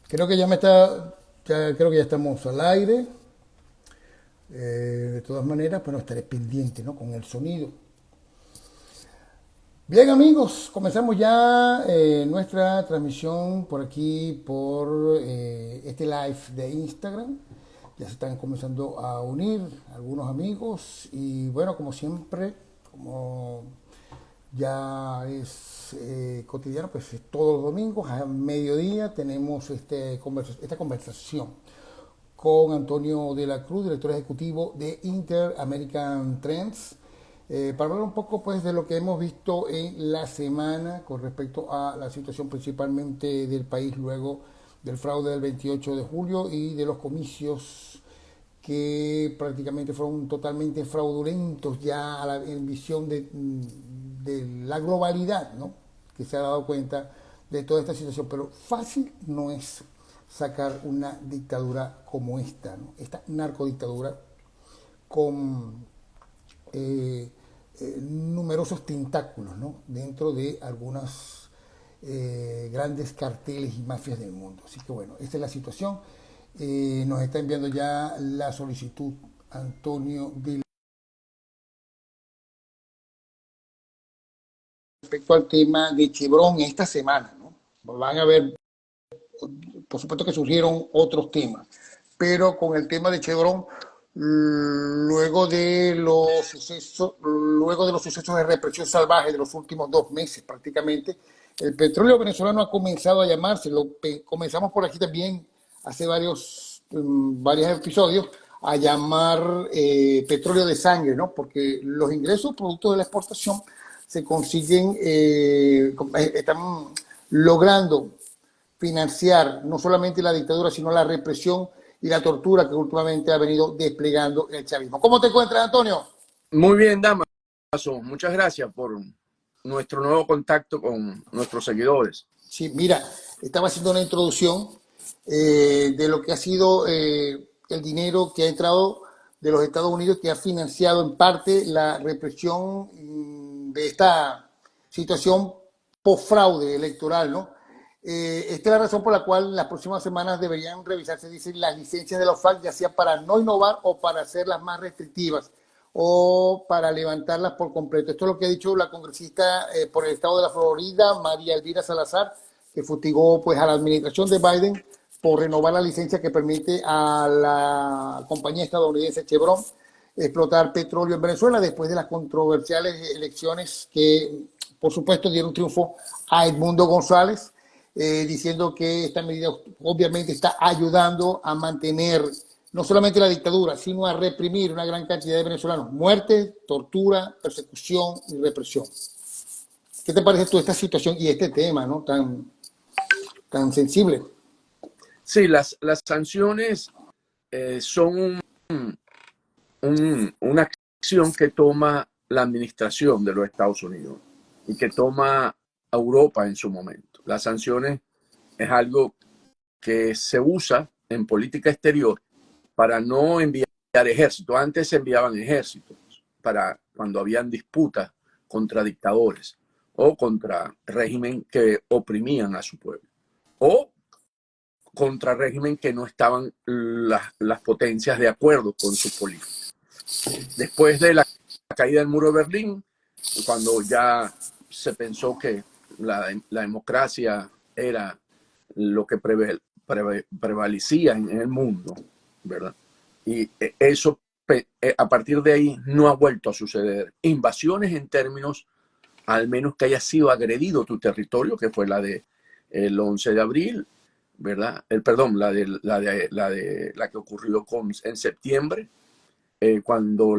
Creo que creo que ya estamos al aire. De todas maneras, bueno, estaré pendiente, ¿no? Con el sonido. Bien, amigos, comenzamos ya nuestra transmisión por aquí, por este live de Instagram. Ya se están comenzando a unir algunos amigos y bueno, como siempre, como ya es cotidiano, pues es todos los domingos a mediodía tenemos esta conversación con Antonio de la Cruz, director ejecutivo de Inter American Trends, para hablar un poco pues de lo que hemos visto en la semana con respecto a la situación principalmente del país luego del fraude del 28 de julio y de los comicios que prácticamente fueron totalmente fraudulentos ya en visión de la globalidad, ¿no? Que se ha dado cuenta de toda esta situación. Pero fácil no es sacar una dictadura como esta, ¿no? Esta narcodictadura con numerosos tentáculos, ¿no? Dentro de algunas grandes carteles y mafias del mundo. Así que bueno, esta es la situación. Nos está enviando ya la solicitud Antonio de respecto al tema de Chevron esta semana, ¿no? Van a ver, por supuesto que surgieron otros temas, pero con el tema de Chevron, luego de los sucesos de represión salvaje de los últimos 2 meses prácticamente, el petróleo venezolano ha comenzado a llamarse, comenzamos por aquí también hace varios episodios, a llamar petróleo de sangre, ¿no? Porque los ingresos producto de la exportación se consiguen, están logrando financiar no solamente la dictadura, sino la represión y la tortura que últimamente ha venido desplegando el chavismo. ¿Cómo te encuentras, Antonio? Muy bien, Damaso. Muchas gracias por nuestro nuevo contacto con nuestros seguidores. Sí, mira, estaba haciendo una introducción de lo que ha sido el dinero que ha entrado de los Estados Unidos, que ha financiado en parte la represión de esta situación post-fraude electoral, ¿no? Esta es la razón por la cual en las próximas semanas deberían revisarse, dicen, las licencias de los FARC, ya sea para no innovar o para hacerlas más restrictivas o para levantarlas por completo. Esto es lo que ha dicho la congresista por el estado de la Florida, María Elvira Salazar, que fustigó pues, a la administración de Biden por renovar la licencia que permite a la compañía estadounidense Chevron explotar petróleo en Venezuela después de las controversiales elecciones que, por supuesto, dieron triunfo a Edmundo González, diciendo que esta medida obviamente está ayudando a mantener no solamente la dictadura, sino a reprimir una gran cantidad de venezolanos. Muerte, tortura, persecución y represión. ¿Qué te parece tú esta situación y este tema, ¿no? tan sensible? Sí, las sanciones son una acción que toma la administración de los Estados Unidos y que toma Europa en su momento. Las sanciones es algo que se usa en política exterior para no enviar ejércitos. Antes se enviaban ejércitos para cuando habían disputas contra dictadores o contra régimen que oprimían a su pueblo o contra régimen que no estaban las potencias de acuerdo con su política. Después de la caída del muro de Berlín, cuando ya se pensó que la democracia era lo que prevalecía en el mundo, ¿verdad? Y eso, a partir de ahí, no ha vuelto a suceder. Invasiones en términos, al menos que haya sido agredido tu territorio, que fue la de el 11 de abril, ¿verdad? Perdón, la que ocurrió en septiembre, cuando,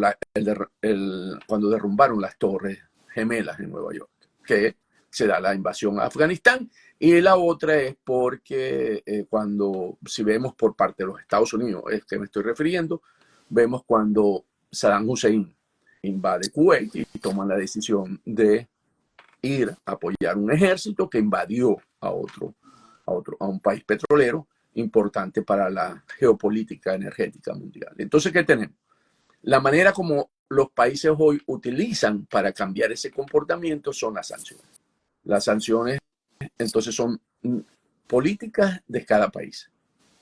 cuando derrumbaron las torres gemelas en Nueva York, que se da la invasión a Afganistán. Y la otra es porque cuando, si vemos por parte de los Estados Unidos, es que me estoy refiriendo, vemos cuando Saddam Hussein invade Kuwait y toman la decisión de ir a apoyar un ejército que invadió a un país petrolero importante para la geopolítica energética mundial. Entonces, ¿qué tenemos? La manera como los países hoy utilizan para cambiar ese comportamiento son las sanciones. Las sanciones, entonces, son políticas de cada país,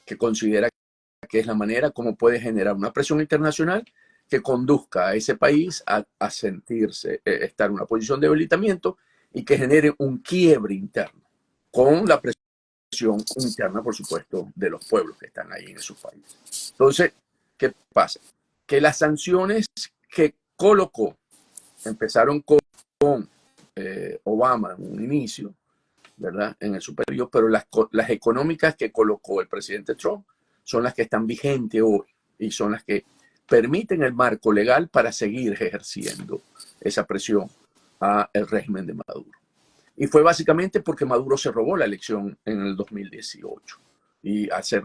que considera que es la manera como puede generar una presión internacional que conduzca a ese país a sentirse, estar en una posición de debilitamiento y que genere un quiebre interno, con la presión interna, por supuesto, de los pueblos que están ahí en esos países. Entonces, ¿qué pasa? Que las sanciones que colocó empezaron con Obama en un inicio, ¿verdad? En el superior, pero las económicas que colocó el presidente Trump son las que están vigentes hoy y son las que permiten el marco legal para seguir ejerciendo esa presión al régimen de Maduro. Y fue básicamente porque Maduro se robó la elección en el 2018. Y al ser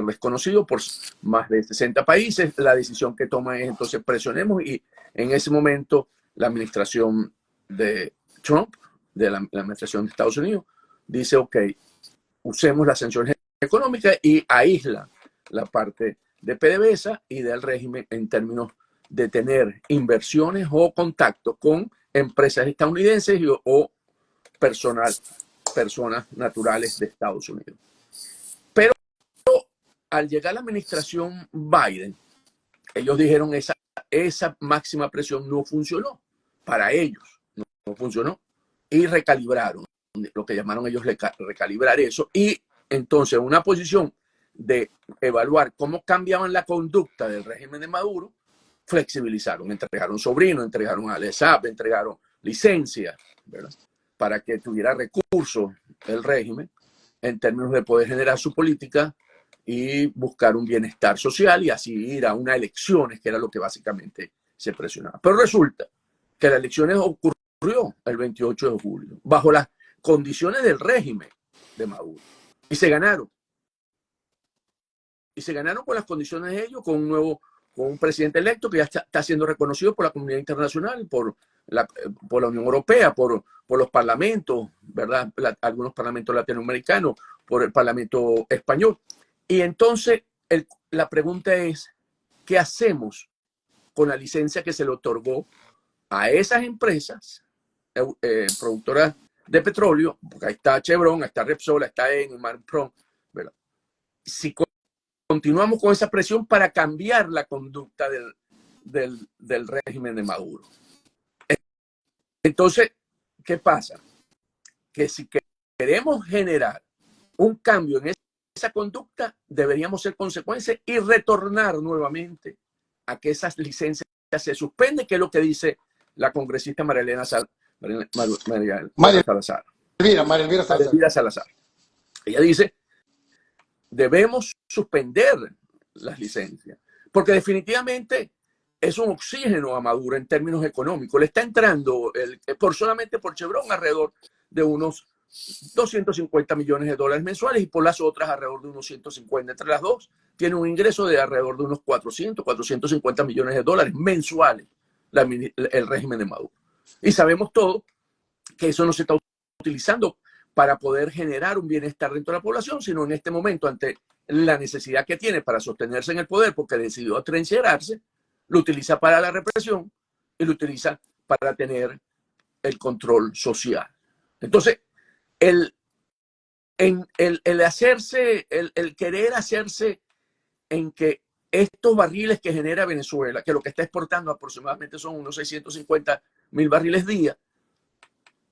desconocido por más de 60 países, la decisión que toma es entonces presionemos, y en ese momento la administración de Trump, de la administración de Estados Unidos, dice, ok, usemos las sanciones económicas y aísla la parte de PDVSA y del régimen en términos de tener inversiones o contactos con empresas estadounidenses o personas naturales de Estados Unidos. Pero al llegar la administración Biden, ellos dijeron esa máxima presión no funcionó para ellos, no funcionó, y recalibraron, lo que llamaron ellos recalibrar eso, y entonces una posición de evaluar cómo cambiaban la conducta del régimen de Maduro, flexibilizaron, entregaron sobrinos, entregaron al ESAP, entregaron licencias, ¿verdad?, para que tuviera recursos el régimen en términos de poder generar su política y buscar un bienestar social y así ir a unas elecciones, que era lo que básicamente se presionaba. Pero resulta que las elecciones ocurrió el 28 de julio, bajo las condiciones del régimen de Maduro, y se ganaron. Y se ganaron con las condiciones de ellos, con un presidente electo que ya está siendo reconocido por la comunidad internacional, por la Unión Europea, por los parlamentos, ¿verdad? Algunos parlamentos latinoamericanos, por el Parlamento español. Y entonces la pregunta es, ¿qué hacemos con la licencia que se le otorgó a esas empresas productoras de petróleo? Porque ahí está Chevron, ahí está Repsol, ahí está Eni, Marprom, ¿verdad? Si continuamos con esa presión para cambiar la conducta del régimen de Maduro. Entonces, ¿qué pasa? Que si queremos generar un cambio en esa conducta, deberíamos ser consecuentes y retornar nuevamente a que esas licencias se suspenden, que es lo que dice la congresista María Salazar. Elvira Salazar. Ella dice, debemos suspender las licencias, porque definitivamente es un oxígeno a Maduro en términos económicos. Le está entrando solamente por Chevron alrededor de unos 250 millones de dólares mensuales y por las otras alrededor de unos 150. Entre las dos tiene un ingreso de alrededor de unos 450 millones de dólares mensuales el régimen de Maduro. Y sabemos todos que eso no se está utilizando para poder generar un bienestar dentro de la población, sino en este momento, ante la necesidad que tiene para sostenerse en el poder, porque decidió atrincherarse, lo utiliza para la represión y lo utiliza para tener el control social. Entonces, el querer hacerse en que estos barriles que genera Venezuela, que lo que está exportando aproximadamente son unos 650.000 barriles día,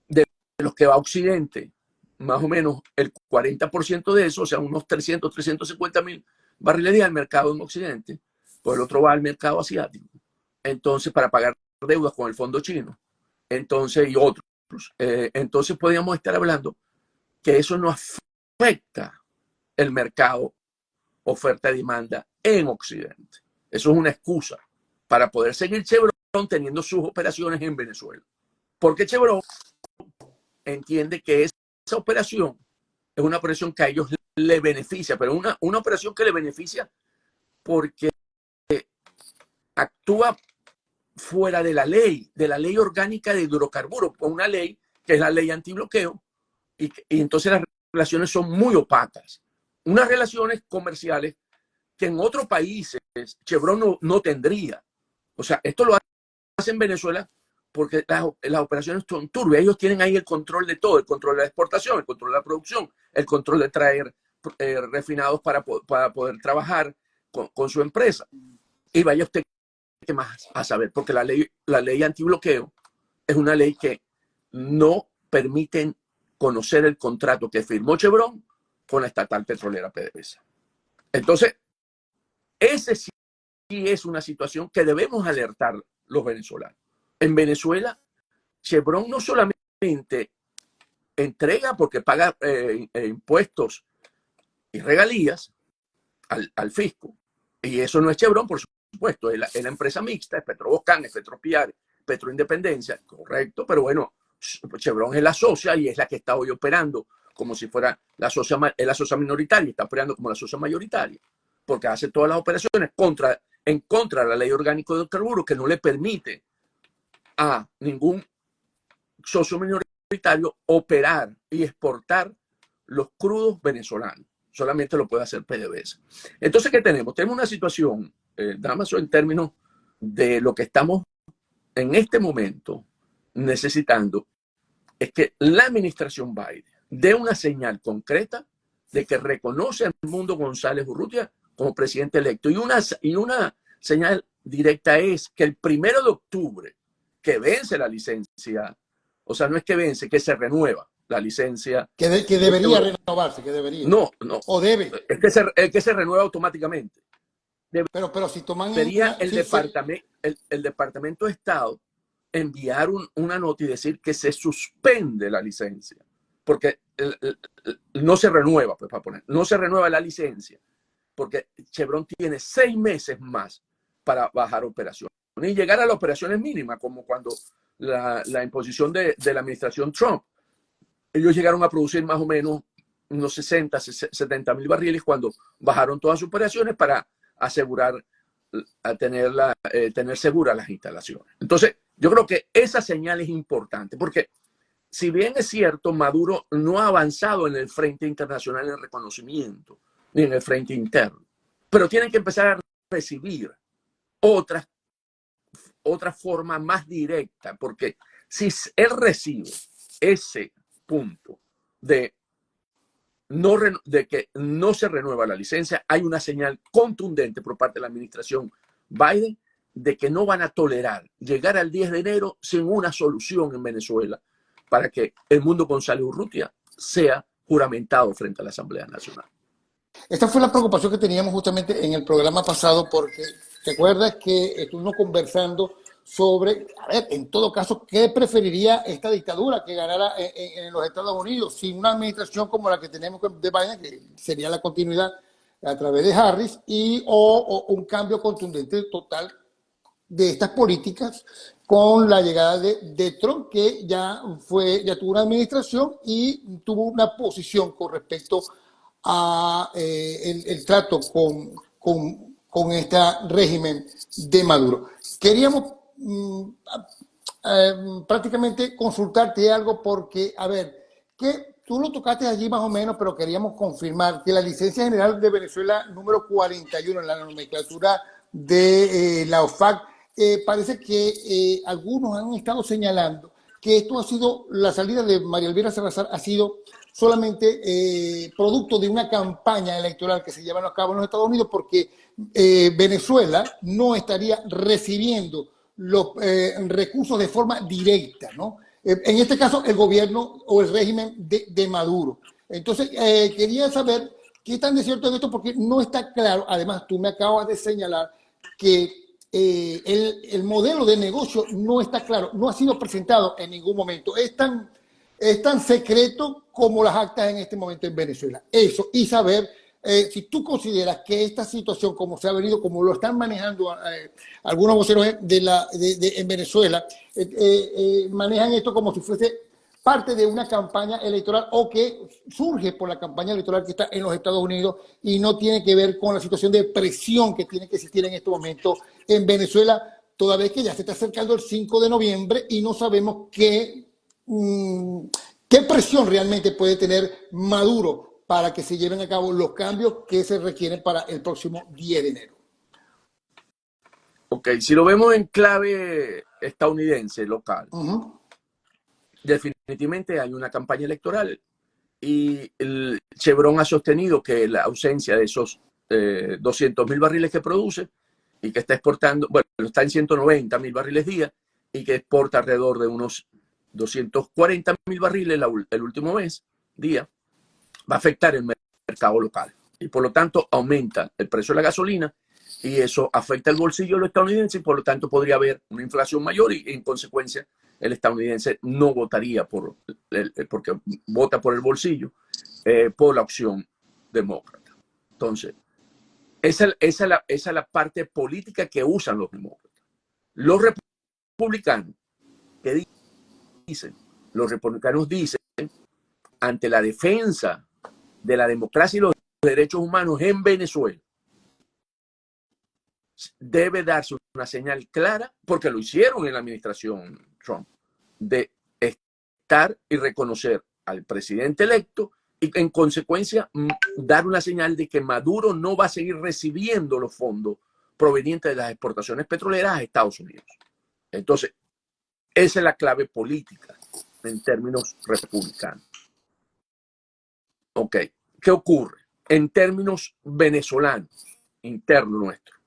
de los que va a Occidente, más o menos el 40% de eso, o sea, unos 350.000 barriles día al mercado en Occidente, pues el otro va al mercado asiático. Entonces, para pagar deudas con el fondo chino, entonces, y otros. Entonces, podríamos estar hablando que eso no afecta el mercado oferta-demanda en Occidente. Eso es una excusa para poder seguir Chevron teniendo sus operaciones en Venezuela. Porque Chevron entiende que esa operación es una operación que a ellos le beneficia, pero una operación que le beneficia porque actúa fuera de la ley orgánica de hidrocarburos, con una ley que es la ley antibloqueo, y entonces las relaciones son muy opacas. Unas relaciones comerciales que en otros países Chevron no tendría. O sea, esto lo hace en Venezuela porque las operaciones son turbias. Ellos tienen ahí el control de todo, el control de la exportación, el control de la producción, el control de traer refinados para poder trabajar con su empresa. Y vaya usted que más a saber, porque la ley antibloqueo es una ley que no permiten conocer el contrato que firmó Chevron con la estatal petrolera PDVSA. Entonces, ese sí es una situación que debemos alertar los venezolanos. En Venezuela, Chevron no solamente entrega porque paga impuestos y regalías al fisco, y eso no es Chevron, por supuesto, es la empresa mixta, es Petroboscan, es Petropiar, Petroindependencia, correcto, pero bueno, Chevron es la socia y es la que está hoy operando como si fuera la socia minoritaria, está operando como la socia mayoritaria, porque hace todas las operaciones en contra de la ley orgánica de hidrocarburos, que no le permite a ningún socio minoritario operar y exportar los crudos venezolanos. Solamente lo puede hacer PDVSA. Entonces, ¿qué tenemos? Tenemos una situación, Damaso, en términos de lo que estamos en este momento necesitando, es que la administración Biden dé una señal concreta de que reconoce a Edmundo González Urrutia como presidente electo. Y una señal directa es que el 1 de octubre, que vence la licencia, o sea, no es que vence, que se renueva la licencia. Que debería renovarse, que debería. No. O debe. Es que se renueva automáticamente. Pero si toman Debería el Departamento de Estado enviar una nota y decir que se suspende la licencia, porque no se renueva, pues, para poner, no se renueva la licencia, porque Chevron tiene 6 meses más para bajar operaciones y llegar a las operaciones mínimas, como cuando la imposición de la administración Trump, ellos llegaron a producir más o menos unos 60, 70 mil barriles cuando bajaron todas sus operaciones para asegurar tener seguras las instalaciones. Entonces, yo creo que esa señal es importante, porque si bien es cierto, Maduro no ha avanzado en el frente internacional en reconocimiento, ni en el frente interno, pero tienen que empezar a recibir otra forma más directa, porque si él recibe ese punto de que no se renueva la licencia, hay una señal contundente por parte de la administración Biden de que no van a tolerar llegar al 10 de enero sin una solución en Venezuela para que Edmundo González Urrutia sea juramentado frente a la Asamblea Nacional. Esta fue la preocupación que teníamos justamente en el programa pasado, porque te acuerdas que estuvimos conversando sobre, a ver, en todo caso, ¿qué preferiría esta dictadura que ganara en los Estados Unidos? Sin una administración como la que tenemos de Biden, que sería la continuidad a través de Harris, o un cambio contundente total de estas políticas con la llegada de Trump, que ya tuvo una administración y tuvo una posición con respecto a el trato con este régimen de Maduro. Queríamos prácticamente consultarte algo porque, a ver, que tú lo tocaste allí más o menos, pero queríamos confirmar que la licencia general de Venezuela número 41 en la nomenclatura de la OFAC, parece que algunos han estado señalando que esto ha sido, la salida de María Elvira Salazar ha sido solamente producto de una campaña electoral que se lleva a cabo en los Estados Unidos, porque Venezuela no estaría recibiendo los recursos de forma directa, ¿no? En este caso, el gobierno o el régimen de Maduro. Entonces, quería saber qué tan de cierto es esto, porque no está claro. Además, tú me acabas de señalar que el modelo de negocio no está claro, no ha sido presentado en ningún momento. Es tan secreto como las actas en este momento en Venezuela. Eso, y saber si tú consideras que esta situación, como se ha venido, como lo están manejando algunos voceros en Venezuela, manejan esto como si fuese parte de una campaña electoral o que surge por la campaña electoral que está en los Estados Unidos y no tiene que ver con la situación de presión que tiene que existir en este momento en Venezuela, toda vez que ya se está acercando el 5 de noviembre y no sabemos qué presión realmente puede tener Maduro para que se lleven a cabo los cambios que se requieren para el próximo 10 de enero. Ok, si lo vemos en clave estadounidense local. Definitivamente hay una campaña electoral y el Chevron ha sostenido que la ausencia de esos 200.000 barriles que produce y que está exportando, bueno, está en 190.000 barriles día y que exporta alrededor de unos 240.000 barriles el último mes, día, va a afectar el mercado local y por lo tanto aumenta el precio de la gasolina y eso afecta el bolsillo de los estadounidenses y por lo tanto podría haber una inflación mayor y en consecuencia el estadounidense no votaría porque vota por el bolsillo, por la opción demócrata. Entonces, esa es la parte política que usan los demócratas. Los republicanos, ¿qué dicen? Los republicanos dicen, ante la defensa de la democracia y los derechos humanos en Venezuela, debe darse una señal clara, porque lo hicieron en la administración Trump, de estar y reconocer al presidente electo y en consecuencia dar una señal de que Maduro no va a seguir recibiendo los fondos provenientes de las exportaciones petroleras a Estados Unidos. Entonces, esa es la clave política en términos republicanos. Ok, ¿qué ocurre? En términos venezolanos, internos nuestros.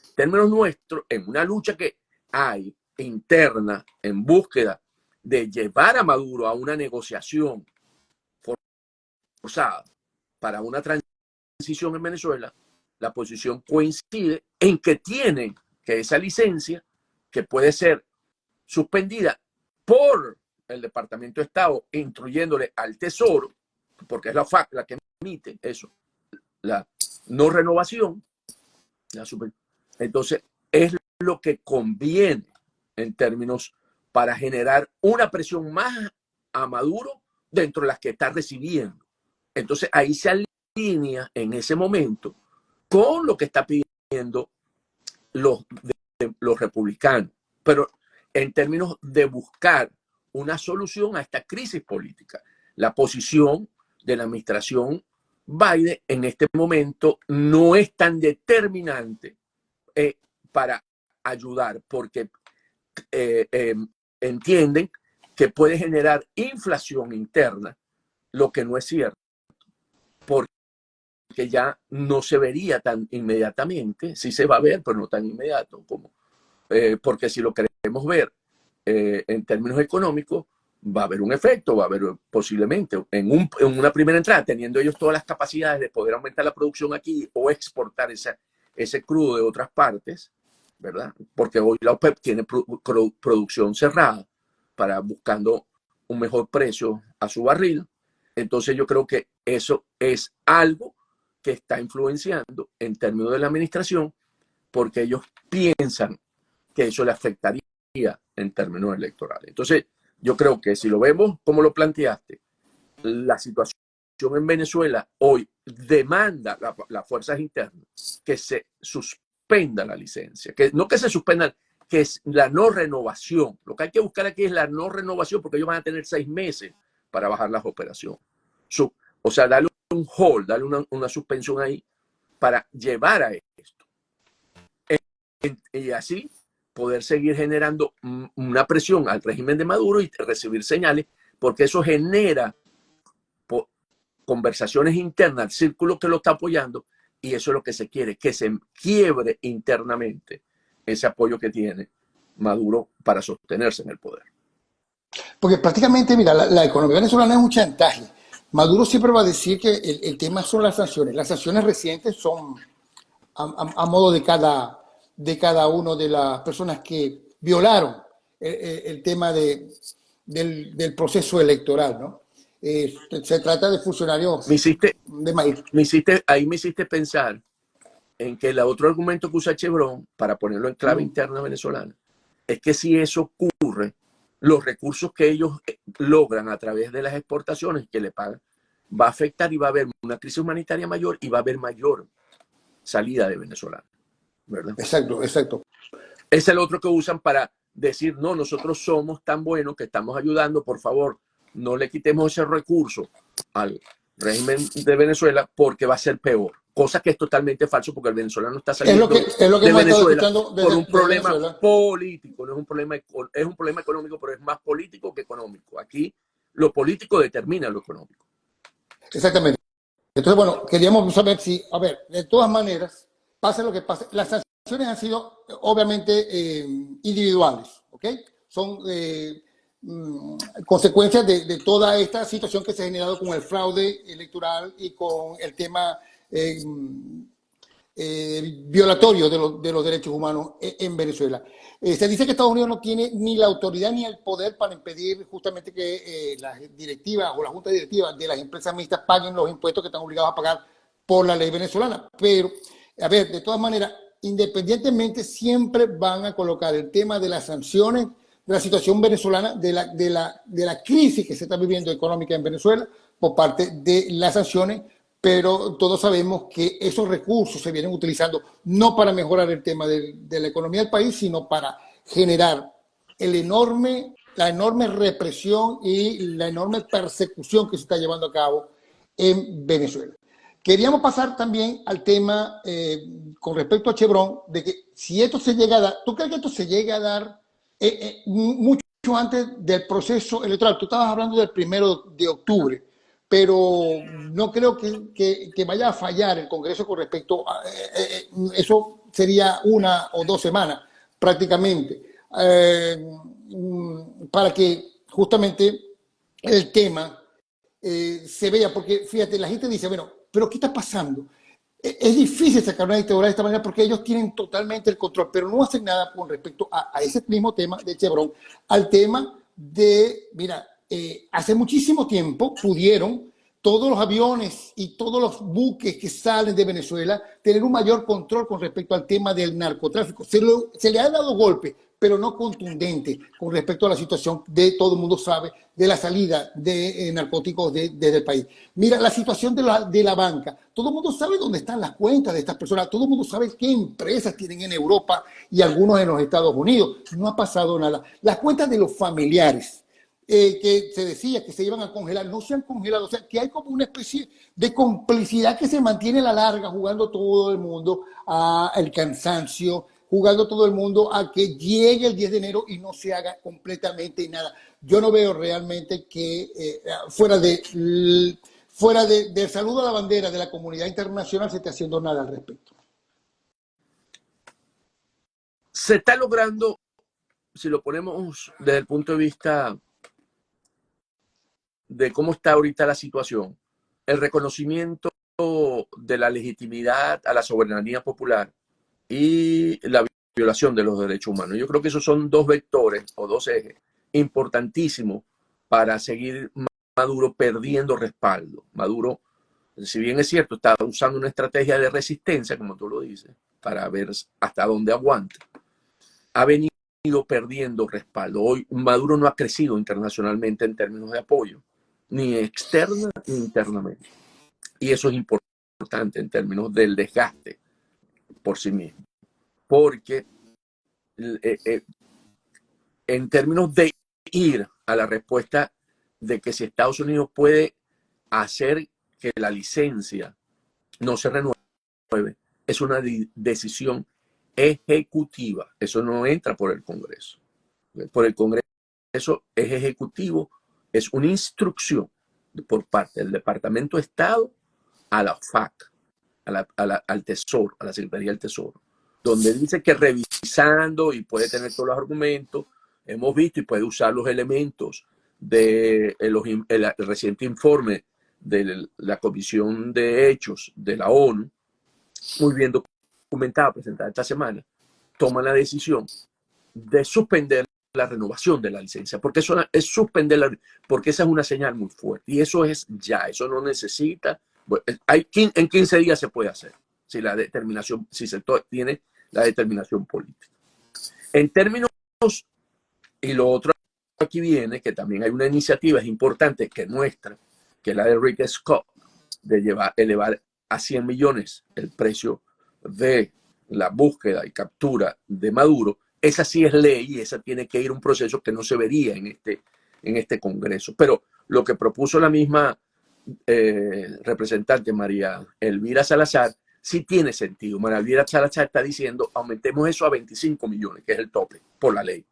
En términos nuestros, en una lucha que hay interna en búsqueda de llevar a Maduro a una negociación forzada para una transición en Venezuela, la posición coincide en que tiene que esa licencia, que puede ser suspendida por el Departamento de Estado, instruyéndole al Tesoro, porque es la FAC la que emite eso, la no renovación, entonces es lo que conviene en términos para generar una presión más a Maduro dentro de las que está recibiendo. Entonces ahí se alinea en ese momento con lo que está pidiendo los republicanos, pero en términos de buscar una solución a esta crisis política. La posición de la administración Biden en este momento no es tan determinante para ayudar, porque entienden que puede generar inflación interna, lo que no es cierto, porque ya no se vería tan inmediatamente, sí se va a ver, pero no tan inmediato como, porque si lo queremos ver en términos económicos, va a haber un efecto, va a haber posiblemente en una primera entrada, teniendo ellos todas las capacidades de poder aumentar la producción aquí o exportar ese crudo de otras partes, ¿verdad? Porque hoy la OPEP tiene producción cerrada para buscando un mejor precio a su barril. Entonces yo creo que eso es algo que está influenciando en términos de la administración, porque ellos piensan que eso le afectaría en términos electorales. Entonces, yo creo que si lo vemos como lo planteaste, la situación en Venezuela hoy demanda las fuerzas internas que se suspenda la licencia, que no que se suspenda, que es la no renovación. Lo que hay que buscar aquí es la no renovación, porque ellos van a tener 6 meses para bajar las operaciones. O sea, darle un hold, darle una suspensión ahí para llevar a esto. Y así poder seguir generando una presión al régimen de Maduro y recibir señales, porque eso genera conversaciones internas al círculo que lo está apoyando, y eso es lo que se quiere, que se quiebre internamente ese apoyo que tiene Maduro para sostenerse en el poder. Porque prácticamente, mira, la economía venezolana es un chantaje. Maduro siempre va a decir que el tema son las sanciones. Las sanciones recientes son a modo de cada uno de las personas que violaron el tema del proceso electoral, ¿no? Se trata de funcionarios de maíz. Ahí me hiciste pensar en que el otro argumento que usa Chevron, para ponerlo en clave interna venezolana, es que si eso ocurre, los recursos que ellos logran a través de las exportaciones que le pagan, va a afectar y va a haber una crisis humanitaria mayor y va a haber mayor salida de venezolanos, ¿verdad? Exacto, exacto. Es el otro que usan para decir, no, nosotros somos tan buenos que estamos ayudando, por favor, no le quitemos ese recurso al régimen de Venezuela porque va a ser peor cosa que es totalmente falso porque el venezolano está Es lo saliendo que, es lo que de hemos estado Venezuela escuchando por un desde problema Venezuela. político, no es un problema, es un problema económico, pero es más político que económico. Aquí lo político determina lo económico. Exactamente. Entonces, bueno, queríamos saber si, a ver, de todas maneras, pase lo que pase, las sanciones han sido obviamente individuales, ¿ok? Son consecuencias de toda esta situación que se ha generado con el fraude electoral y con el tema violatorio de los derechos humanos en Venezuela. Se dice que Estados Unidos no tiene ni la autoridad ni el poder para impedir justamente que las directivas o la junta directiva de las empresas mixtas paguen los impuestos que están obligados a pagar por la ley venezolana. Pero, a ver, de todas maneras, independientemente, siempre van a colocar el tema de las sanciones, de la situación venezolana, de la crisis que se está viviendo económica en Venezuela por parte de las sanciones, pero todos sabemos que esos recursos se vienen utilizando no para mejorar el tema de la economía del país, sino para generar la enorme represión y la enorme persecución que se está llevando a cabo en Venezuela. Queríamos pasar también al tema con respecto a Chevron, de que si esto se llega a dar, ¿tú crees que esto se llega a dar mucho antes del proceso electoral? Tú estabas hablando del 1 de octubre, pero no creo que vaya a fallar el Congreso con respecto a eso. Sería 1 o 2 semanas prácticamente para que justamente el tema se vea, porque fíjate, la gente dice, bueno, pero ¿qué está pasando? Es difícil sacar una dictadura de esta manera porque ellos tienen totalmente el control, pero no hacen nada con respecto a ese mismo tema de Chevron, al tema de, mira, hace muchísimo tiempo pudieron todos los aviones y todos los buques que salen de Venezuela tener un mayor control con respecto al tema del narcotráfico. Se le ha dado golpe, pero no contundente con respecto a la situación de, todo el mundo sabe, de la salida de narcóticos desde el país. Mira, la situación de la banca. Todo el mundo sabe dónde están las cuentas de estas personas. Todo el mundo sabe qué empresas tienen en Europa y algunos en los Estados Unidos. No ha pasado nada. Las cuentas de los familiares que se decía que se iban a congelar, no se han congelado. O sea, que hay como una especie de complicidad que se mantiene a la larga, jugando todo el mundo al cansancio, jugando todo el mundo a que llegue el 10 de enero y no se haga completamente nada. Yo no veo realmente que fuera del saludo a la bandera de la comunidad internacional se esté haciendo nada al respecto. Se está logrando, si lo ponemos desde el punto de vista de cómo está ahorita la situación, el reconocimiento de la legitimidad a la soberanía popular y la violación de los derechos humanos. Yo creo que esos son dos vectores o dos ejes importantísimos para seguir Maduro perdiendo respaldo. Maduro, si bien es cierto, está usando una estrategia de resistencia, como tú lo dices, para ver hasta dónde aguanta, ha venido perdiendo respaldo. Hoy Maduro no ha crecido internacionalmente en términos de apoyo, ni externa ni internamente. Y eso es importante en términos del desgaste por sí mismo. Porque en términos de ir a la respuesta de que si Estados Unidos puede hacer que la licencia no se renueve, es una decisión ejecutiva. Eso no entra por el Congreso. Por el Congreso es ejecutivo, es una instrucción por parte del Departamento de Estado a la FAC, al Tesoro, a la Secretaría del Tesoro, donde dice que revisando y puede tener todos los argumentos, hemos visto y puede usar los elementos del reciente informe de la Comisión de Hechos de la ONU, muy bien documentada, presentada esta semana, toma la decisión de suspender la renovación de la licencia, porque eso es suspenderla, porque esa es una señal muy fuerte y eso es ya, eso no necesita, bueno, en 15 días se puede hacer si la determinación, si se tiene la determinación política. En términos, y lo otro aquí viene, que también hay una iniciativa importante que nuestra, que es la de Rick Scott, de elevar a 100 millones el precio de la búsqueda y captura de Maduro. Esa sí es ley y esa tiene que ir un proceso que no se vería en este Congreso. Pero lo que propuso la misma representante María Elvira Salazar sí tiene sentido. María Elvira Salazar está diciendo, aumentemos eso a 25 millones, que es el tope por la ley.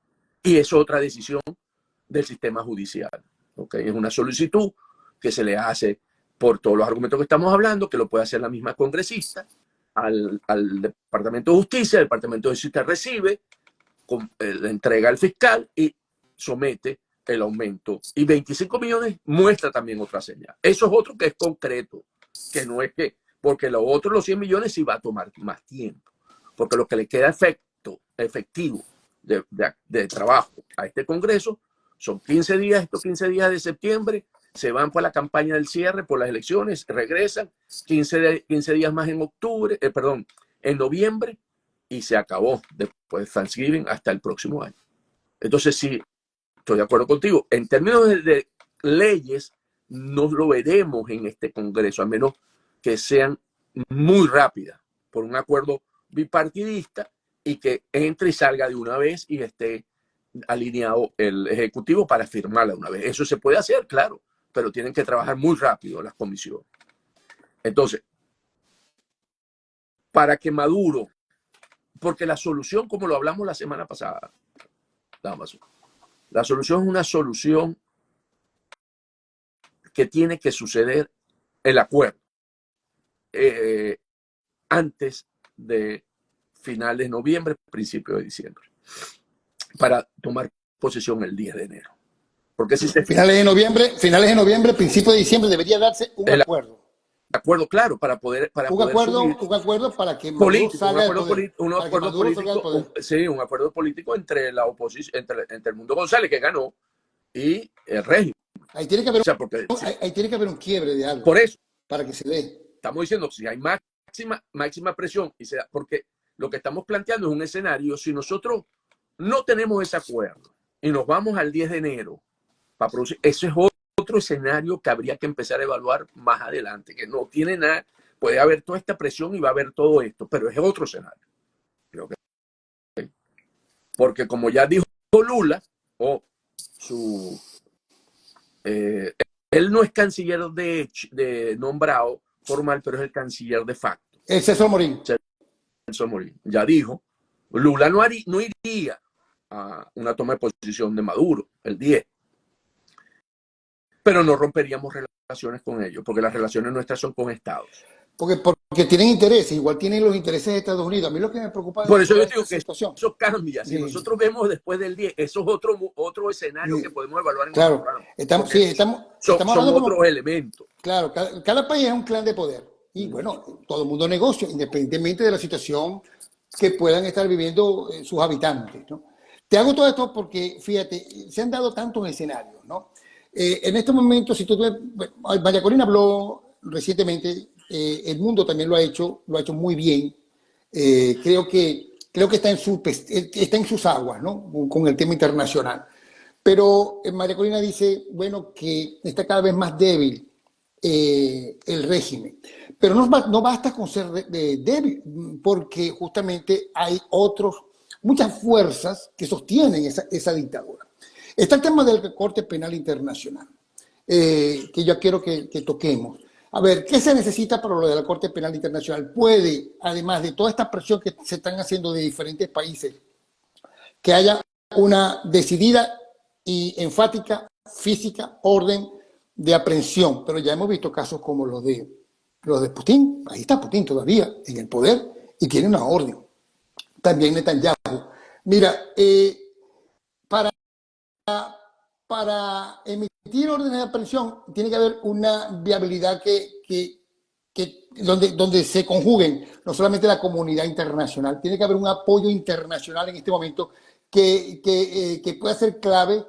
Y es otra decisión del sistema judicial. ¿Okay? Es una solicitud que se le hace por todos los argumentos que estamos hablando, que lo puede hacer la misma congresista, al Departamento de Justicia. El Departamento de Justicia recibe, le entrega al fiscal y somete el aumento. Y 25 millones muestra también otra señal. Eso es otro que es concreto, que no es que, porque lo otro, los 100 millones, sí va a tomar más tiempo. Porque lo que le queda efectivo de trabajo a este Congreso son 15 días, estos 15 días de septiembre, se van por la campaña del cierre, por las elecciones, regresan 15 días más en octubre, en noviembre, y se acabó después de Thanksgiving hasta el próximo año. Entonces sí, estoy de acuerdo contigo. En términos de leyes, no lo veremos en este Congreso, a menos que sean muy rápidas, por un acuerdo bipartidista y que entre y salga de una vez y esté alineado el Ejecutivo para firmarla de una vez. Eso se puede hacer, claro, pero tienen que trabajar muy rápido las comisiones. Entonces, para que Maduro, porque la solución, como lo hablamos la semana pasada, la solución es una solución que tiene que suceder el acuerdo antes de finales de noviembre, principio de diciembre, para tomar posesión el 10 de enero. Porque si finales de noviembre, principio de diciembre debería darse un acuerdo. Acuerdo claro para poder un acuerdo para que Maduro salga un acuerdo político entre la oposición, entre el Mundo González, que ganó, y el régimen. Ahí tiene que haber, ahí tiene que haber un quiebre de algo. Por eso, para que se dé. Estamos diciendo que si hay máxima presión, porque lo que estamos planteando es un escenario, si nosotros no tenemos ese acuerdo y nos vamos al 10 de enero para producir, eso es otro escenario que habría que empezar a evaluar más adelante, que no tiene nada, puede haber toda esta presión y va a haber todo esto, pero es otro escenario. Creo que, porque como ya dijo Lula, él no es canciller de nombrado formal, pero es el canciller de facto. El César Morín. César Morín. Ya dijo, Lula no iría a una toma de posición de Maduro el 10. Pero no romperíamos relaciones con ellos, porque las relaciones nuestras son con estados. Porque tienen intereses, igual tienen los intereses de Estados Unidos. A mí lo que me preocupa por eso yo digo que eso cambia. Si nosotros vemos después del 10, eso es otro escenario que podemos evaluar en claro, estamos hablando son otros elementos. Claro, cada país es un clan de poder. Y bueno, todo el mundo negocia, independientemente de la situación que puedan estar viviendo sus habitantes, ¿no? Te hago todo esto porque, fíjate, se han dado tantos escenarios, ¿no? En este momento, si tú María Corina habló recientemente, el mundo también lo ha hecho muy bien. Creo que está en sus aguas, ¿no? Con el tema internacional. Pero María Corina dice, bueno, que está cada vez más débil el régimen. Pero no basta con ser débil, porque justamente hay muchas fuerzas que sostienen esa dictadura. Está el tema del Corte Penal Internacional, que yo quiero que toquemos. A ver, ¿qué se necesita para lo de la Corte Penal Internacional? Puede, además de toda esta presión que se están haciendo de diferentes países, que haya una decidida y enfática, física, orden de aprehensión. Pero ya hemos visto casos como los de Putin. Ahí está Putin todavía en el poder y tiene una orden. También Netanyahu. Mira, para emitir órdenes de aprehensión tiene que haber una viabilidad donde se conjuguen no solamente la comunidad internacional, tiene que haber un apoyo internacional en este momento que pueda ser clave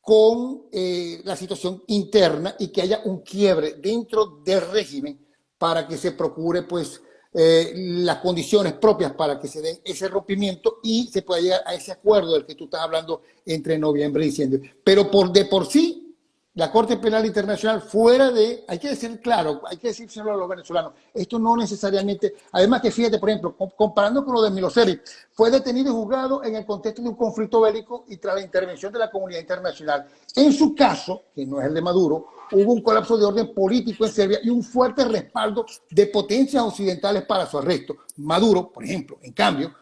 con la situación interna y que haya un quiebre dentro del régimen para que se procure pues las condiciones propias para que se den ese rompimiento y se pueda llegar a ese acuerdo del que tú estás hablando entre noviembre y diciembre. Pero de por sí la Corte Penal Internacional fuera de, hay que decir claro, hay que decírselo a los venezolanos, esto no necesariamente, además que fíjate, por ejemplo, comparando con lo de Milosevic, fue detenido y juzgado en el contexto de un conflicto bélico y tras la intervención de la comunidad internacional. En su caso, que no es el de Maduro, hubo un colapso de orden político en Serbia y un fuerte respaldo de potencias occidentales para su arresto. Maduro, por ejemplo, en cambio,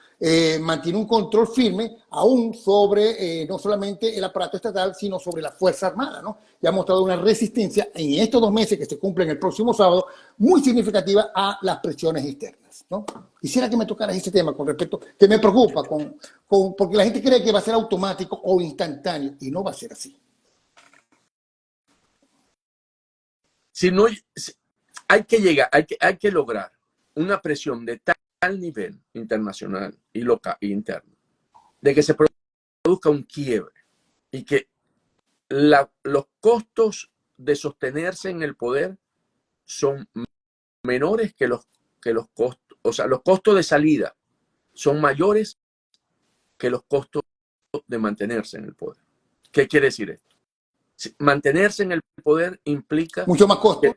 mantiene un control firme aún sobre no solamente el aparato estatal, sino sobre la Fuerza Armada, ¿no? Y ha mostrado una resistencia en estos 2 meses que se cumplen el próximo sábado muy significativa a las presiones externas, ¿no? Quisiera que me tocaras ese tema con respecto, que me preocupa, porque la gente cree que va a ser automático o instantáneo y no va a ser así. Si no, hay que llegar, hay que lograr una presión de tal nivel internacional y local e interno, de que se produzca un quiebre y que los costos de sostenerse en el poder son menores que los costos, o sea, los costos de salida son mayores que los costos de mantenerse en el poder. ¿Qué quiere decir esto? Mantenerse en el poder implica Mucho más costo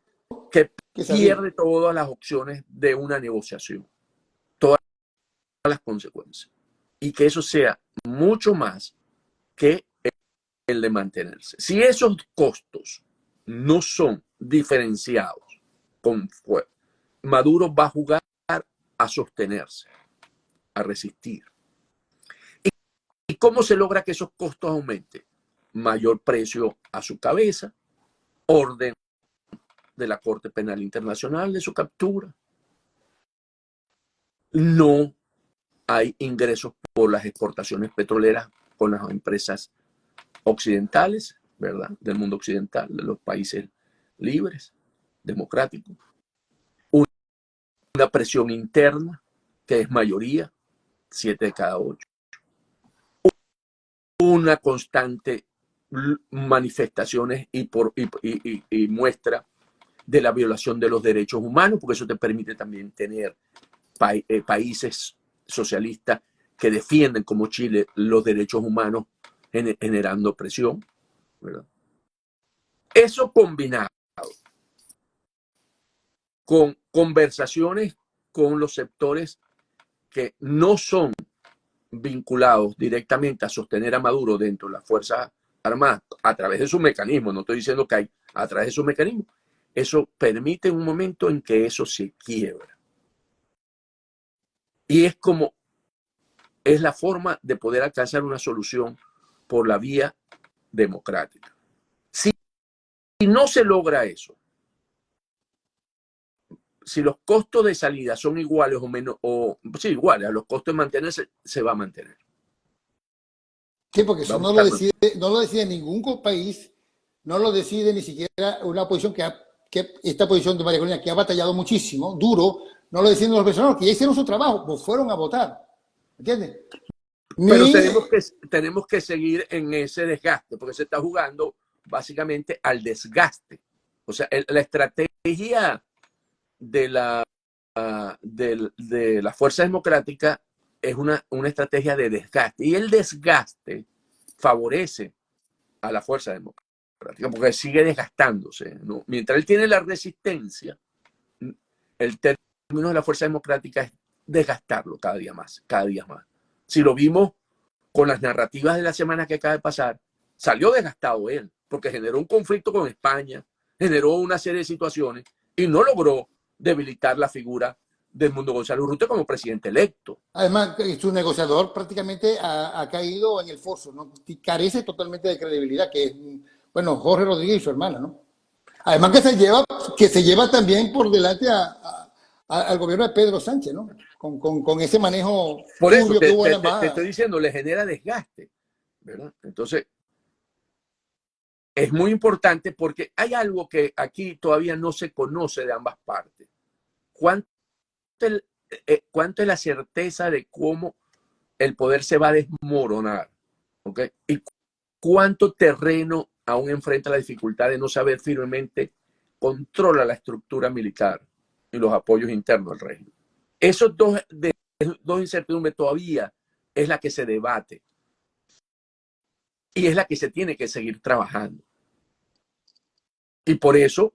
que que salir. pierde todas las opciones de una negociación, todas las consecuencias, y que eso sea mucho más que el de mantenerse. Si esos costos no son diferenciados con fuerza, Maduro va a jugar a sostenerse, a resistir. ¿Y cómo se logra que esos costos aumenten? Mayor precio a su cabeza, orden de la Corte Penal Internacional de su captura. No hay ingresos por las exportaciones petroleras con las empresas occidentales, ¿verdad? Del mundo occidental, de los países libres, democráticos. Una presión interna, que es mayoría, 7 de cada 8. Una constante manifestaciones y muestra de la violación de los derechos humanos, porque eso te permite también tener países socialistas que defienden, como Chile, los derechos humanos, generando presión, ¿verdad? Eso combinado con conversaciones con los sectores que no son vinculados directamente a sostener a Maduro dentro de las Fuerzas Armadas a través de su mecanismo, no estoy diciendo que hay a través de su mecanismo, eso permite un momento en que eso se quiebra. Y es la forma de poder alcanzar una solución por la vía democrática. Si no se logra eso, si los costos de salida son iguales o menos, o sí, iguales a los costos de mantenerse, se va a mantener. Sí, porque eso Va a buscar no lo decide ningún país, no lo decide ni siquiera una posición que esta posición de María Corina, que ha batallado muchísimo, duro, no lo deciden los venezolanos, que ya hicieron su trabajo, pues fueron a votar. ¿Entiendes? pero Ni, tenemos que seguir en ese desgaste, porque se está jugando básicamente al desgaste. O sea, la estrategia de la fuerza democrática es una estrategia de desgaste. Y el desgaste favorece a la fuerza democrática, porque sigue desgastándose, ¿no? Mientras él tiene la resistencia, el término de la fuerza democrática es desgastarlo cada día más, cada día más. Si lo vimos con las narrativas de la semana que acaba de pasar, salió desgastado él, porque generó un conflicto con España, generó una serie de situaciones y no logró debilitar la figura del Mundo Gonzalo Urrutia como presidente electo. además, su negociador prácticamente ha caído en el foso, ¿no? Carece totalmente de credibilidad, que es, bueno, Jorge Rodríguez y su hermana, ¿no? Además que se lleva también por delante al gobierno de Pedro Sánchez, ¿no? Con ese manejo Por eso turbio que hubo en la te estoy embajada. diciendo, le genera desgaste, ¿verdad? Entonces, es muy importante porque hay algo que aquí todavía no se conoce de ambas partes. ¿Cuánto, cuánto es la certeza de cómo el poder se va a desmoronar? ¿Okay? ¿Y cuánto terreno aún enfrenta la dificultad de no saber firmemente controla la estructura militar y los apoyos internos al régimen? Esos dos incertidumbres todavía es la que se debate y es la que se tiene que seguir trabajando. Y por eso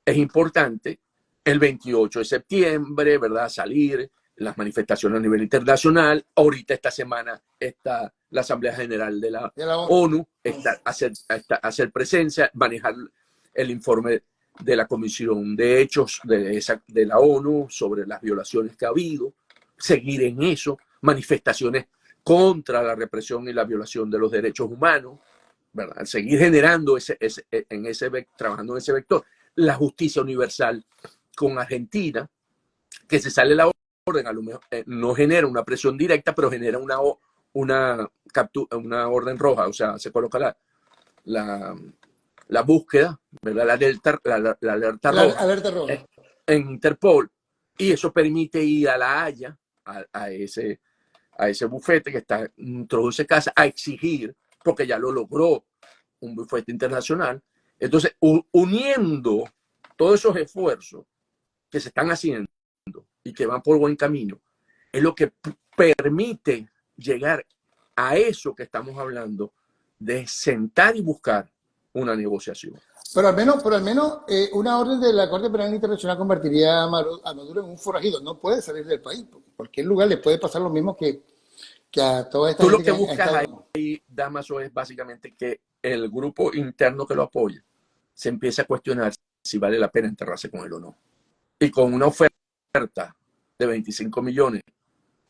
es importante el 28 de septiembre, ¿verdad? Salir, las manifestaciones a nivel internacional. Ahorita esta semana está la Asamblea General de la de la ONU. ONU, hacer presencia, manejar el informe de la Comisión de Hechos de la ONU sobre las violaciones que ha habido, seguir en eso, manifestaciones contra la represión y la violación de los derechos humanos, ¿verdad? Seguir generando trabajando en ese vector. La justicia universal con Argentina, que se sale la orden, a lo mejor, no genera una presión directa, pero genera una orden roja, o sea, se coloca la búsqueda, ¿verdad? La alerta roja, alerta roja en Interpol, y eso permite ir a La Haya, a ese bufete que introduce casa, a exigir, porque ya lo logró un bufete internacional. Entonces, uniendo todos esos esfuerzos que se están haciendo y que van por buen camino, es lo que permite llegar a eso que estamos hablando, de sentar y buscar una negociación. Pero al menos una orden de la Corte Penal Internacional convertiría a Maduro en un forajido. No puede salir del país, porque en cualquier lugar le puede pasar lo mismo que a toda esta Tú lo gente que que ha buscas estado. ahí, Damaso, es básicamente que el grupo interno que lo apoya se empiece a cuestionar si vale la pena enterrarse con él o no. Y con una oferta de 25 millones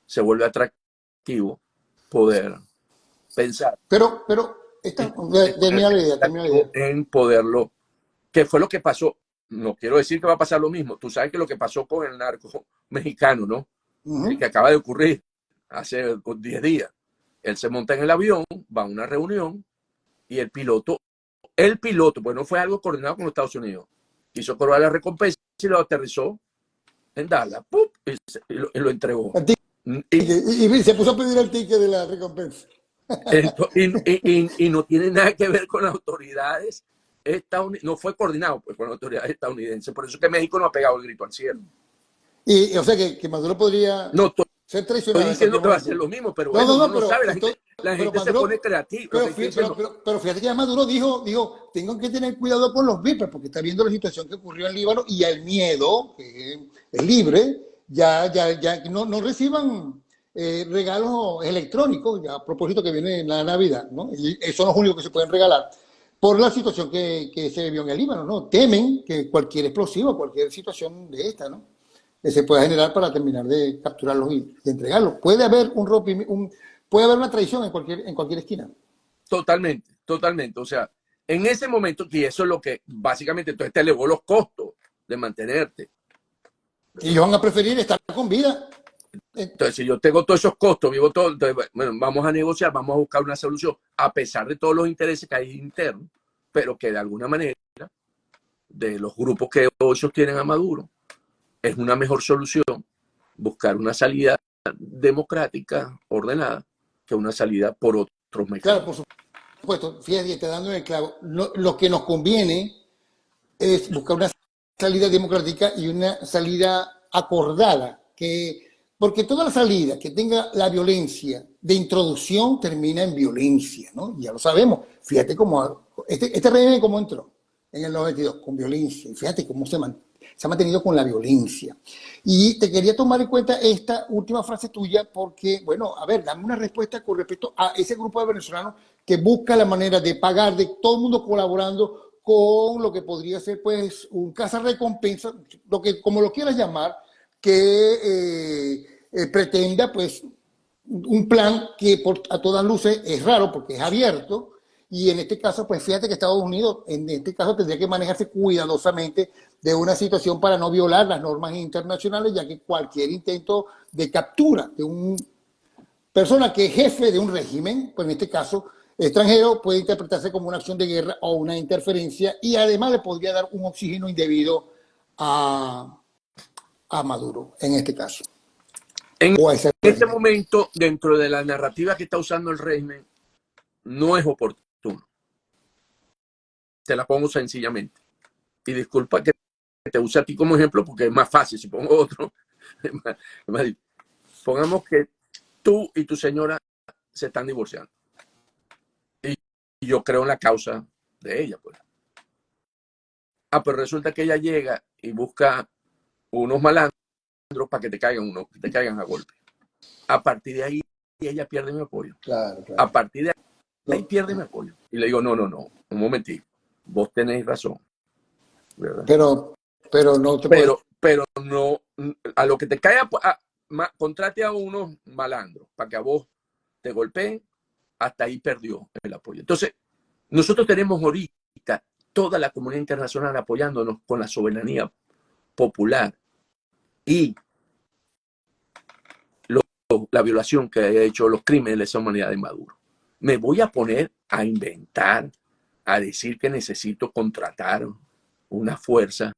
se vuelve atractivo poder pensar Pero termina la idea. en poderlo, que fue lo que pasó. No quiero decir que va a pasar lo mismo. Tú sabes que lo que pasó con el narco mexicano, ¿no? Que acaba de ocurrir hace 10 días. Él se monta en el avión, va a una reunión y el piloto, pues no fue algo coordinado con los Estados Unidos, quiso cobrar la recompensa y lo aterrizó en Dallas, ¡pum! Y lo entregó. Y se puso a pedir el ticket de la recompensa. Y no tiene nada que ver con las autoridades estadounidenses, no fue coordinado pues, con las autoridades estadounidenses. Por eso es que México no ha pegado el grito al cielo. O sea que Maduro podría No ser estoy traicionado en diciendo cualquier que va a ser momento. lo mismo, pero No, bueno, no, uno no, no sabe. La pero gente se pone Maduro, creativa. Lo que estoy diciendo. pero fíjate que Maduro dijo, tengo que tener cuidado con los vipers, porque está viendo la situación que ocurrió en Líbano y el miedo, que es libre, ya no reciban regalos electrónicos, ya a propósito que viene la Navidad, ¿no? Y son los únicos que se pueden regalar por la situación que se vio en el Líbano, ¿no? Temen que cualquier explosivo, cualquier situación de esta, ¿no? Que se pueda generar para terminar de capturarlos y entregarlos. Puede haber puede haber una traición en cualquier esquina. Totalmente, totalmente. O sea, en ese momento, y eso es lo que básicamente entonces te elevó los costos de mantenerte. Y ellos van a preferir estar con vida. Entonces, si yo tengo todos esos costos, vivo todo, entonces, bueno, vamos a negociar, vamos a buscar una solución, a pesar de todos los intereses que hay internos, pero que de alguna manera, de los grupos que hoy sostienen a Maduro, es una mejor solución buscar una salida democrática, ordenada, que una salida por otros Claro, mecanismos. por supuesto, fíjate, te dando en el clavo. Lo que nos conviene es buscar una salida democrática y una salida acordada, porque toda la salida que tenga la violencia de introducción termina en violencia, ¿no? Ya lo sabemos. Fíjate cómo este régimen cómo entró en el 92, con violencia. Y fíjate cómo se ha mantenido con la violencia. Y te quería tomar en cuenta esta última frase tuya porque, bueno, a ver, dame una respuesta con respecto a ese grupo de venezolanos que busca la manera de pagar, de todo el mundo colaborando con lo que podría ser pues un recompensa, como lo quieras llamar, que pretenda pues un plan que a todas luces es raro porque es abierto y en este caso pues fíjate que Estados Unidos en este caso tendría que manejarse cuidadosamente de una situación para no violar las normas internacionales, ya que cualquier intento de captura de una persona que es jefe de un régimen, pues en este caso extranjero, puede interpretarse como una acción de guerra o una interferencia y además le podría dar un oxígeno indebido a Maduro, en este caso. En O a ese este régimen. momento, dentro de la narrativa que está usando el régimen, no es oportuno. Te la pongo sencillamente. Y disculpa que te use a ti como ejemplo porque es más fácil. Si pongo otro, es más difícil. Pongamos que tú y tu señora se están divorciando. Y yo creo en la causa de ella, pues. pero resulta que ella llega y busca unos malandros para que te caigan a golpe. A partir de ahí, ella pierde mi apoyo. Claro, A claro. partir de ahí No, pierde mi apoyo. Y le digo, no, un momentito, vos tenéis razón, ¿verdad? pero no te puedes. Pero no, a lo que te caiga, contrate a unos malandros para que a vos te golpeen, hasta ahí perdió el apoyo. Entonces, nosotros tenemos ahorita toda la comunidad internacional apoyándonos con la soberanía popular y la violación que ha hecho, los crímenes de lesa humanidad de Maduro. Me voy a poner a inventar, a decir que necesito contratar una fuerza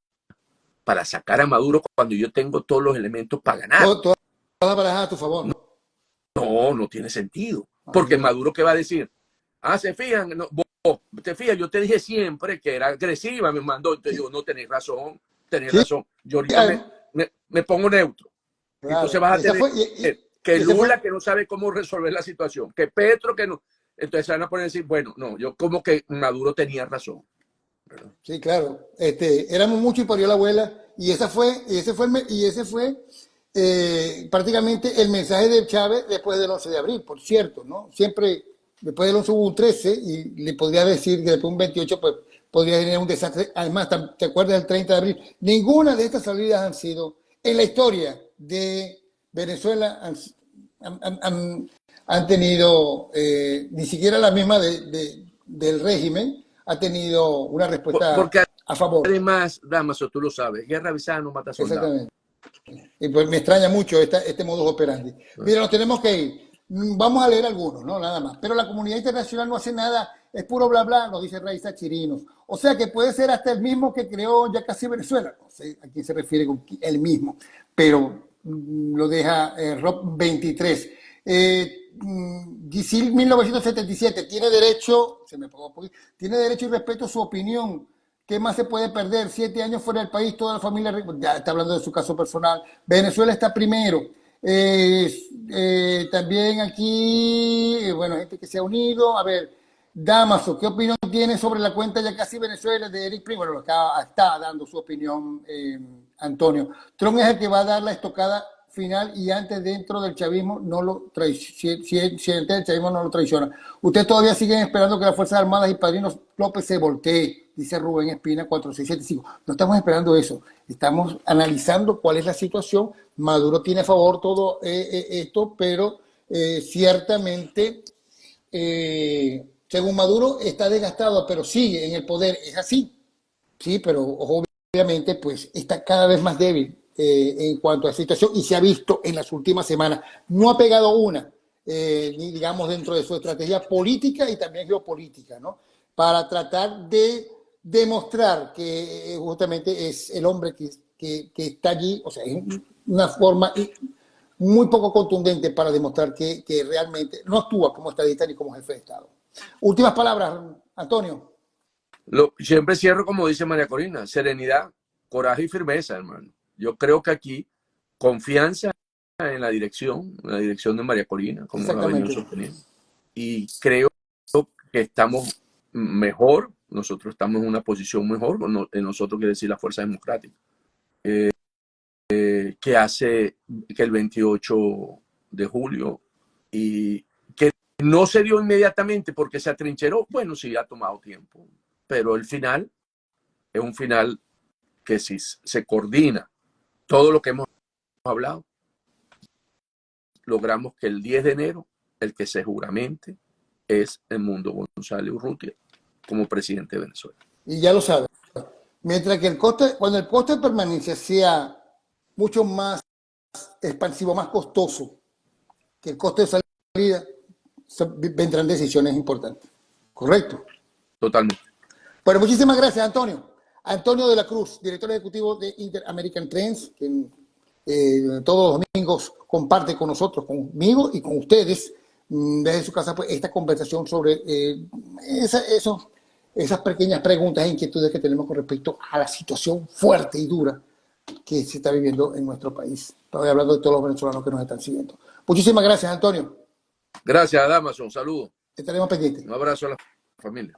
para sacar a Maduro cuando yo tengo todos los elementos para ganar. Todas las barajas a tu favor, ¿no? No tiene sentido. Porque Maduro, ¿qué va a decir? Se fijan, no, vos, te fijas, yo te dije siempre que era agresiva, me mandó, entonces yo, no tenéis razón, Sí, yo ahorita me pongo neutro. claro. Entonces vas a tener que Lula, que no sabe cómo resolver la situación, que Petro, que no. Entonces se van a poner a decir, bueno, no, yo como que Maduro tenía razón. ¿Verdad? Sí, claro. Éramos mucho y parió la abuela, y ese fue prácticamente el mensaje de Chávez después del 11 de abril, por cierto, ¿no? Siempre, después del 11 hubo un 13, y le podría decir que después un 28, pues podría generar un desastre. Además, ¿te acuerdas del 30 de abril? Ninguna de estas salidas han sido, en la historia de Venezuela, han tenido, ni siquiera la misma del régimen, ha tenido una respuesta Porque a favor. además, Damaso, tú lo sabes, guerra avisada no mata soldados. Exactamente. Y pues me extraña mucho este modus operandi. Mira, nos tenemos que ir. Vamos a leer algunos, ¿no? Nada más. Pero la comunidad internacional no hace nada, es puro bla bla, nos dice Raiza Chirinos. O sea que puede ser hasta el mismo que creó ya casi Venezuela. No sé a quién se refiere con el mismo, pero lo deja Rob 23. Gisil 1977 tiene derecho, tiene derecho y respeto a su opinión. ¿Qué más se puede perder? 7 años fuera del país, toda la familia, ya está hablando de su caso personal. Venezuela está primero. También aquí, bueno, gente que se ha unido. A ver, Damaso, ¿qué opinión tiene sobre la cuenta Ya Casi Venezuela de Eric Primo? Bueno, está dando su opinión, Antonio. Trump es el que va a dar la estocada final y antes dentro del chavismo no lo traiciona. Si antes del chavismo no lo traiciona. Ustedes todavía siguen esperando que las Fuerzas Armadas y Padrinos López se voltee, dice Rubén Espina 4675. No estamos esperando eso. Estamos analizando cuál es la situación. Maduro tiene a favor todo esto, pero ciertamente, según Maduro, está desgastado, pero sigue en el poder. Es así. Sí, pero obviamente pues está cada vez más débil en cuanto a la situación y se ha visto en las últimas semanas. No ha pegado una, ni digamos dentro de su estrategia política y también geopolítica, ¿no? Para tratar de demostrar que justamente es el hombre que está allí, o sea, es una forma muy poco contundente para demostrar que realmente no actúa como estadista ni como jefe de Estado. Últimas palabras, Antonio. Siempre cierro como dice María Corina, serenidad, coraje y firmeza, hermano. Yo creo que aquí confianza en la dirección de María Corina, como lo ha venido sosteniendo. Y creo que estamos mejor, nosotros estamos en una posición mejor, nosotros quiere decir la Fuerza Democrática, que hace que el 28 de julio, y que no se dio inmediatamente porque se atrincheró. Bueno, sí, ha tomado tiempo, pero el final es un final que si se coordina todo lo que hemos hablado, logramos que el 10 de enero el que se juramente es Edmundo González Urrutia como presidente de Venezuela. Y ya lo saben. Mientras que cuando el coste de permanencia sea mucho más expansivo, más costoso que el coste de salida, vendrán decisiones importantes. ¿Correcto? Totalmente. Bueno, muchísimas gracias, Antonio. Antonio de la Cruz, director ejecutivo de Inter-American Trends, que todos los domingos comparte con nosotros, conmigo y con ustedes, desde su casa, pues, esta conversación sobre esas pequeñas preguntas e inquietudes que tenemos con respecto a la situación fuerte y dura que se está viviendo en nuestro país. Estoy hablando de todos los venezolanos que nos están siguiendo. Muchísimas gracias, Antonio. Gracias, Damaso. Un saludo. Estaremos pendientes. Un abrazo a la familia.